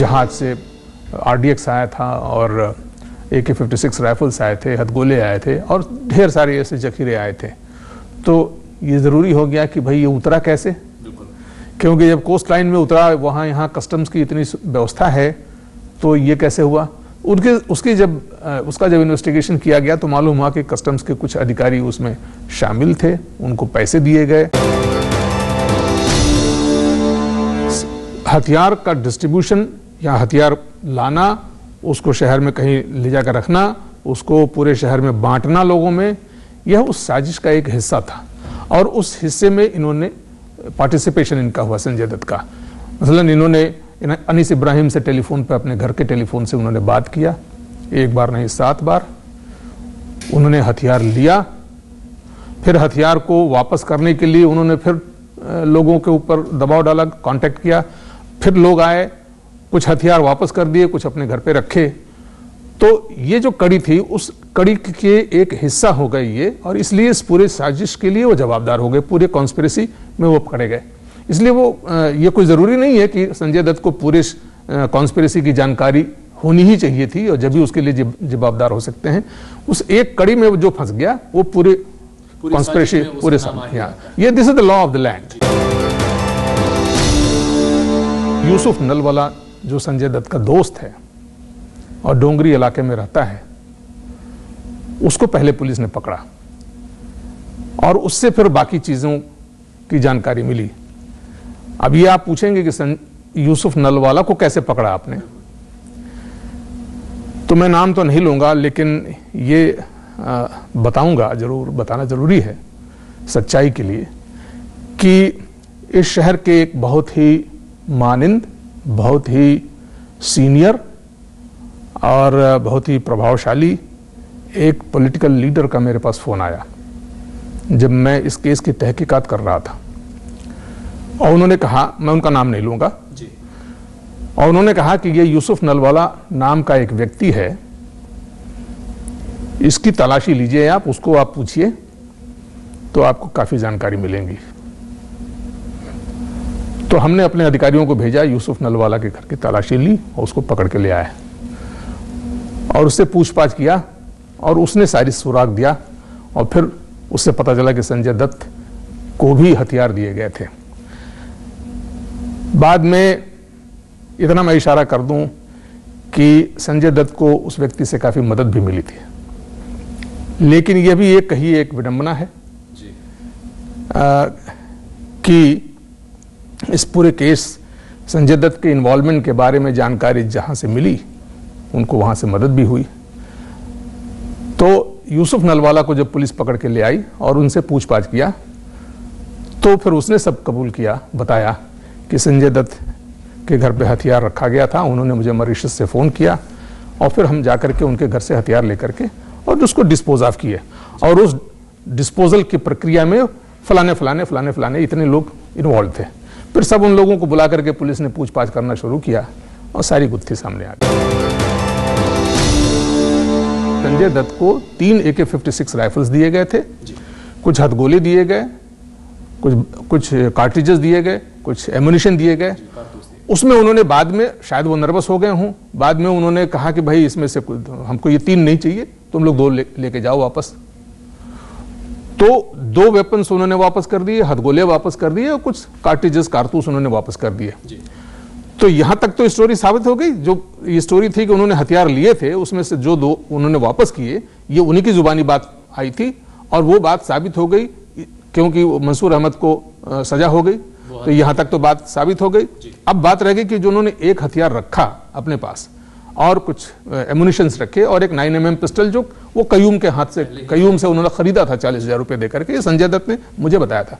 जहाज से RDX आया था और AK-56 राइफल्स आए थे, हथगोले आए थे और ढेर सारे ऐसे जखीरे आए थे। तो ये ज़रूरी हो गया कि भाई ये उतरा कैसे, क्योंकि जब कोस्ट लाइन में उतरा, वहाँ यहाँ कस्टम्स की इतनी व्यवस्था है, तो ये कैसे हुआ। उसका जब इन्वेस्टिगेशन किया गया तो मालूम हुआ कि कस्टम्स के कुछ अधिकारी उसमें शामिल थे, उनको पैसे दिए गए। हथियार का डिस्ट्रीब्यूशन या हथियार लाना, उसको शहर में कहीं ले जाकर रखना, उसको पूरे शहर में बांटना लोगों में, यह उस साजिश का एक हिस्सा था। और उस हिस्से में इन्होंने पार्टिसिपेशन इनका हुआ, संजय दत्त का। मसलन इन्होंने अनीस इब्राहिम से टेलीफोन पर, अपने घर के टेलीफोन से उन्होंने बात किया, एक बार नहीं 7 बार। उन्होंने हथियार लिया, फिर हथियार को वापस करने के लिए उन्होंने फिर लोगों के ऊपर दबाव डाला, कांटेक्ट किया, फिर लोग आए, कुछ हथियार वापस कर दिए, कुछ अपने घर पे रखे। तो ये जो कड़ी थी, उस कड़ी के एक हिस्सा हो गए ये, और इसलिए इस पूरे साजिश के लिए वो जवाबदार हो गए, पूरे कॉन्स्पिरेसी में वो पकड़े गए। इसलिए वो ये कोई ज़रूरी नहीं है कि संजय दत्त को पूरे कॉन्स्पिरेसी की जानकारी होनी ही चाहिए थी और जब भी उसके लिए जवाबदार हो सकते हैं। उस एक कड़ी में जो फंस गया वो पूरे कॉन्स्पिरेसी, पूरे ये this is the law of the land. Yusuf Nalwala जो संजय दत्त का दोस्त है और डोंगरी इलाके में रहता है, उसको पहले पुलिस ने पकड़ा और उससे फिर बाकी चीजों की जानकारी मिली। अब ये आप पूछेंगे कि यूसुफ नलवाला को कैसे पकड़ा आपने, तो मैं नाम तो नहीं लूंगा, लेकिन ये बताऊंगा, जरूर बताना जरूरी है सच्चाई के लिए, कि इस शहर के एक बहुत ही मानिंद, बहुत ही सीनियर और बहुत ही प्रभावशाली एक पॉलिटिकल लीडर का मेरे पास फोन आया जब मैं इस केस की तहकीकात कर रहा था। और उन्होंने कहा, मैं उनका नाम नहीं लूंगा जी, और उन्होंने कहा कि ये यूसुफ नलवाला नाम का एक व्यक्ति है, इसकी तलाशी लीजिए आप, उसको आप पूछिए तो आपको काफी जानकारी मिलेंगी। तो हमने अपने अधिकारियों को भेजा, यूसुफ नलवाला के घर की तलाशी ली और उसको पकड़ के ले आए और उससे पूछताछ किया और उसने सारी सुराग दिया और फिर उससे पता चला कि संजय दत्त को भी हथियार दिए गए थे। बाद में इतना मैं इशारा कर दूं कि संजय दत्त को उस व्यक्ति से काफी मदद भी मिली थी, लेकिन यह भी एक विडंबना है जी। कि इस पूरे केस संजय दत्त के इन्वॉल्वमेंट के बारे में जानकारी जहां से मिली, उनको वहां से मदद भी हुई। तो यूसुफ नलवाला को जब पुलिस पकड़ के ले आई और उनसे पूछताछ किया, तो फिर उसने सब कबूल किया, बताया कि संजय दत्त के घर पे हथियार रखा गया था, उन्होंने मुझे मॉरिशस से फ़ोन किया और फिर हम जाकर के उनके घर से हथियार लेकर के और उसको डिस्पोज ऑफ किए। और उस डिस्पोजल की प्रक्रिया में फलाने इतने लोग इन्वॉल्व थे। फिर सब उन लोगों को बुला करके पुलिस ने पूछताछ करना शुरू किया और सारी गुत्थी सामने आ गई। संजय दत्त को 3 AK-56 राइफल्स दिए गए थे, कुछ हथगोले दिए गए, कुछ कार्ट्रिजेस दिए गए, कुछ एमुनिशन दिए गए। उसमें उन्होंने बाद में, शायद वो नर्वस हो गए हों, बाद में उन्होंने कहा कि भाई इसमें से हमको ये 3 नहीं चाहिए, तुम लोग 2 लेके जाओ वापस। तो 2 वेपन्स उन्होंने वापस कर दिए, हथगोले वापस कर दिए और कुछ कार्ट्रिजेस, कारतूस उन्होंने वापस कर दिए। तो यहां तक तो स्टोरी साबित हो गई। जो ये स्टोरी थी कि उन्होंने हथियार लिए थे, उसमें से जो 2 उन्होंने वापस किए, ये उन्हीं की जुबानी बात आई थी और वो बात साबित हो गई, क्योंकि मंसूर अहमद को सजा हो गई। तो यहां तक तो बात साबित हो गई। अब बात रह गई कि जो उन्होंने एक हथियार रखा अपने पास और कुछ एमुनिशंस रखे और एक 9mm पिस्टल, जो वो कयूम के हाथ से, कयूम से उन्होंने खरीदा था 40,000 रुपए देकर के, संजय दत्त ने मुझे बताया था।